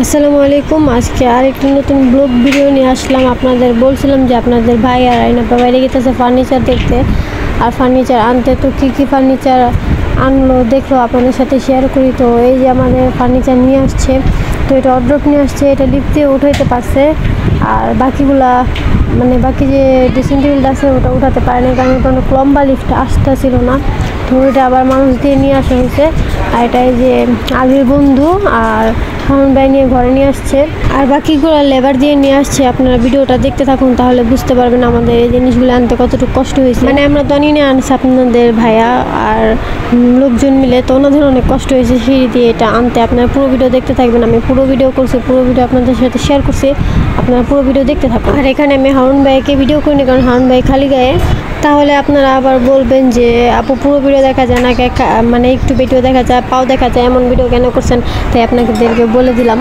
আসসালামু আলাইকুম। আজকে আরেকটা নতুন ব্লগ ভিডিও নিয়ে আসলাম। আপনাদের বলছিলাম যে আপনাদের ভাই আর আইনাপা বাইরে গেছে ফার্নিচার দেখতে আর ফার্নিচার আনতে। তো কী ফার্নিচার আনলো দেখলো আপনাদের সাথে শেয়ার করি। তো এই যে আমাদের ফার্নিচার নিয়ে আসছে, তো এটা অর্ডার নিয়ে আসছে, এটা লিফটে উঠাইতে পারছে আর বাকিগুলা বাকি যে ড্রেসিং টেবিলটা আছে ওটা উঠাতে পারে না, কারণ এটা অনেক লম্বা লিফট আসতেছিল না। তো এটা আবার মানুষ দিয়ে নিয়ে আসা হয়েছে। আর এটা এই যে আলির বন্ধু আর হারুন ভাই নিয়ে ঘরে নিয়ে আসছে, আর বাকিগুলো লেবার দিয়ে নিয়ে আসছে। আপনারা ভিডিওটা দেখতে থাকুন, তাহলে বুঝতে পারবেন আমাদের এই জিনিসগুলো আনতে কতটুকু কষ্ট হয়েছে। আমরা তো নিয়ে আনছি আপনাদের ভাইয়া আর লোকজন মিলে, তো ওনাদের অনেক কষ্ট হয়েছে সিঁড়ি দিয়ে এটা আনতে। আপনারা পুরো ভিডিও দেখতে থাকবেন। আমি পুরো ভিডিও করছি, পুরো ভিডিও আপনাদের সাথে শেয়ার করছি, আপনারা পুরো ভিডিও দেখতে থাকুন। আর এখানে আমি হারুন ভাইকে ভিডিও করিনি, কারণ হারুন ভাই খালি গায়ে, তাহলে আপনারা আবার বলবেন যে আপু পুরো ভিডিও দেখা যায় না, একটু ভিডিও দেখা যায়, পাও দেখা যায়, এমন ভিডিও কেন করছেন, তাই আপনাদেরকে বলে দিলাম।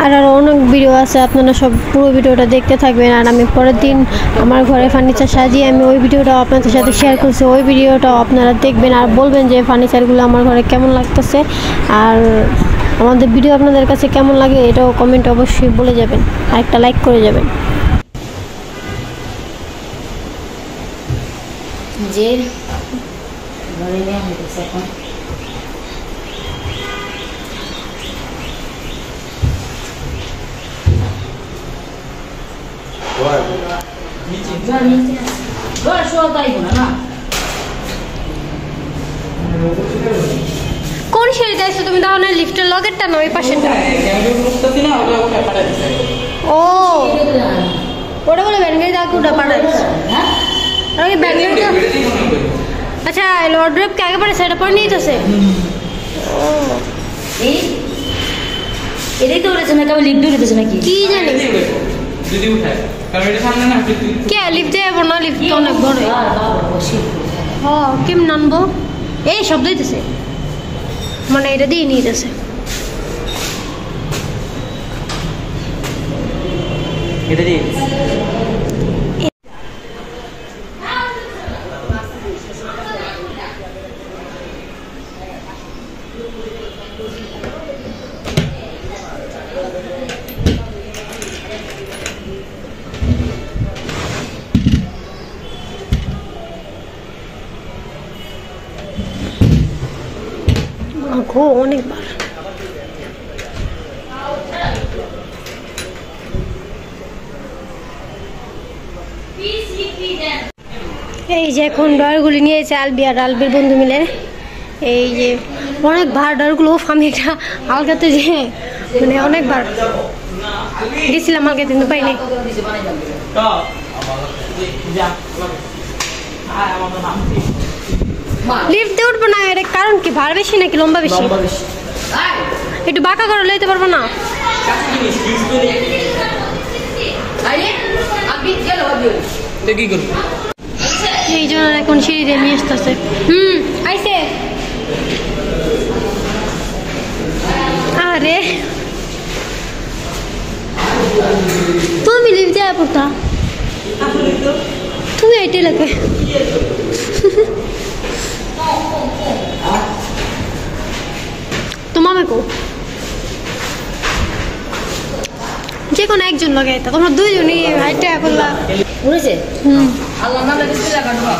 আর আরও অনেক ভিডিও আছে, আপনারা সব পুরো ভিডিওটা দেখতে থাকবেন। আর আমি পরের দিন আমার ঘরে ফার্নিচার সাজিয়ে আমি ওই ভিডিওটাও আপনাদের সাথে শেয়ার করছি, ওই ভিডিওটাও আপনারা দেখবেন আর বলবেন যে ফার্নিচারগুলো আমার ঘরে কেমন লাগতেছে আর আমাদের ভিডিও আপনাদের কাছে কেমন লাগে, এটাও কমেন্ট অবশ্যই বলে যাবেন আর একটা লাইক করে যাবেন। যে ঘরে নিয়ে হইতেছে এখন কোন সিঁড়িতে আসছো তুমি? তাহলে লিফটের লগেরটা না ওই পাশেরটা? ও ওটা বলে ব্যানগাড়ি দাও, ওটা পাঠাইছে। আচ্ছা লর্ড রেপ কে আগে পরে সেটা পরে নিয়ে যেতেছে। ও এটাই তো উঠেছে না, কেবল লিফট উঠেছে নাকি কি জানি কে লিফট যাবো না, লিফট তো অনেক বড়। হ্যাঁ কেমন আনবো? এই শব্দ হইতেছে, এটা দিয়ে নিয়ে যেতেছে। এটা দিয়ে অনেকবার এই যে এখন ডয়ারগুলি নিয়েছে আলবি আর আলবির বন্ধু মিলে। এই যে অনেক ভার ডয়ারগুলো, আমি একটা আলগাতে যে অনেকবার গেছিলাম আলগাতে, কিন্তু পাই নাই। লিফটে উঠবো না, এটা কারণ কি? ভার বেশি নাকি লম্বা বেশি? একটু বাঁকা করে লইতে পারবো না? এই জন্য এখন সিঁড়ি দিয়ে নিয়ে আসতেছে। আইসে। আরে তুমি লিফট যায় পড়তা, তুমি এইটা লাগে তোমার কো যে কোনো একজন লগে, তোমরা দুইজনই হাইটে করলা উঠেছে। আল্লাহ নামে বিসমিল্লাহ কাটবা।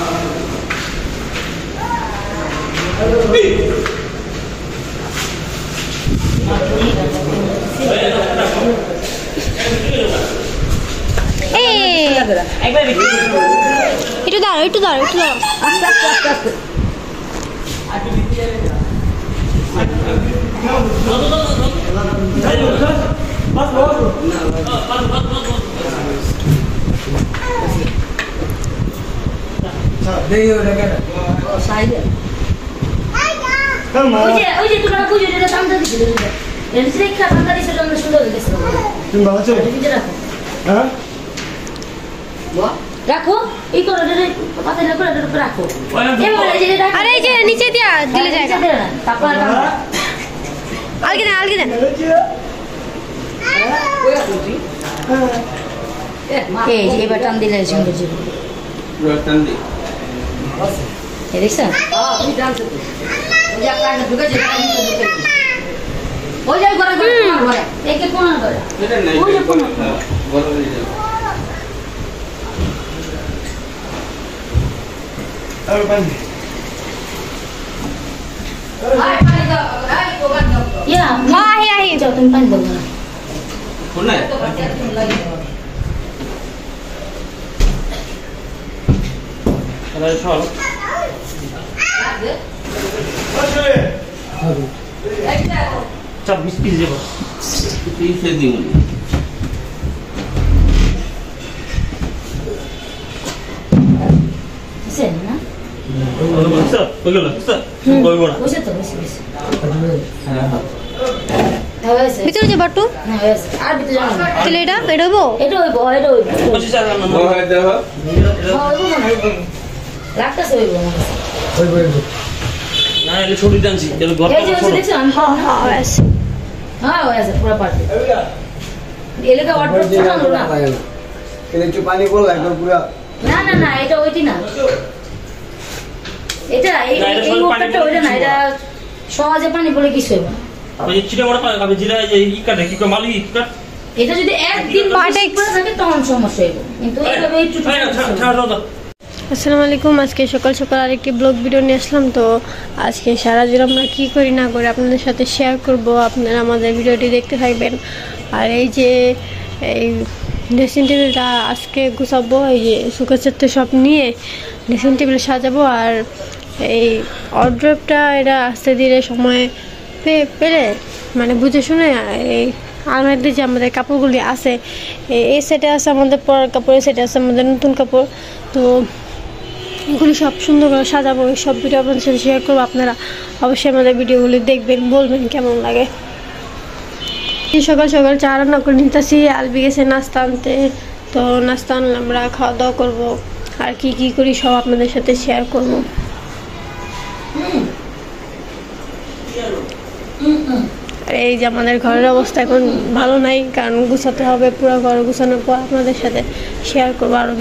একটু দাঁড়াও, একটু দাঁড়াও, একটু দাঁড়াও। আস্তে আস্তে আস্তে আস্তে ওই যে তোমরা বুঝে যেটা সামনে দিছিল, এর শিক্ষা সামনে দিছিল, আমরা সুন্দর হয়ে গেছে। তুমি ভালো আছো? রাখো, হ্যাঁ রাখো, এই করে পাতা না করে রাখো। আরে এই যে নিচে দিয়া দিলে জায়গা, তারপর আলগে দেন, আলগে দেন। এই যে এবার টান দিলে সুন্দর ছিল। দেখছেন ওই যাই ঘরে ঘরে একে কোন করে এটা নাই ওই যে কোন বড় হয়ে যাবে আর পানি আয় পানি দাও আয় কোবান দাও ইয়া আহি যাও তুমি পানি দাও না কোন নাই আরে চল চাপ 20 পিস দেব 30 দিন সেন না বলছ কই গেল বলছ কই বড় বসে তো বসে হ্যাঁ হ্যাঁ ভিতরে যে বাটু না আর ভিতরে যাও না তাহলে এটা হইব এটা হইব এটা হইব পঁচিশ টাকা নাম হয় দেব লাগতেছে হইব না এলে ছুটি দানছি এলে ঘর এই যে দেখছো আমি হ্যাঁ ওই আছে পুরো পার্টি এলাকা অর্ডার ছোটানো না এটা একটু পানি বল একদম পুরো না না না এটা ওইটি না এটা এই ওটাটা ওইটা না এটা সহজে পানি বলে কিছু হইব না ওই চিটা বড় পাবে আমি জিরা এই ই কাটে কি মালি কাট এটা যদি একদিন পাটে করে থাকে তখন সমস্যা হইব কিন্তু এইভাবে একটু আসসালামু আলাইকুম। আজকে সকাল সকাল আরেকটি ব্লগ ভিডিও নিয়ে আসলাম। তো আজকে সারা দিন আমরা কী করি না করি আপনাদের সাথে শেয়ার করব, আপনারা আমাদের ভিডিওটি দেখতে থাকবেন। আর এই যে এই ড্রেসিং টেবিলটা আজকে গুছাবো, এই যে সুকাচারতে সব নিয়ে ড্রেসিং টেবিল সাজাবো। আর এই অর্ডারটা এটা আস্তে ধীরে সময় পেলে মানে বুঝে শুনে এই আলমারিতে যে আমাদের কাপড়গুলি আছে, এই সেটে আছে আমাদের পরার কাপড়, এই সেটে আছে আমাদের নতুন কাপড়। তো এগুলি সব সুন্দর করে সাজাবো, এই সব ভিডিও আপনাদের সাথে শেয়ার করবো। আপনারা অবশ্যই আমাদের ভিডিওগুলি দেখবেন, বলবেন কেমন লাগে। সকাল সকাল চা রান্না করে নিতেছি, আলবি গেছে নাস্তা আনতে, তো নাস্তা আনলে আমরা খাওয়া দাওয়া করবো। আর কি কি করি সব আপনাদের সাথে শেয়ার করবো। আর এই যে আমাদের ঘরের অবস্থা এখন ভালো নাই, কারণ গুছাতে হবে, পুরো ঘর গুছানোর পর আপনাদের সাথে শেয়ার করবো আরো।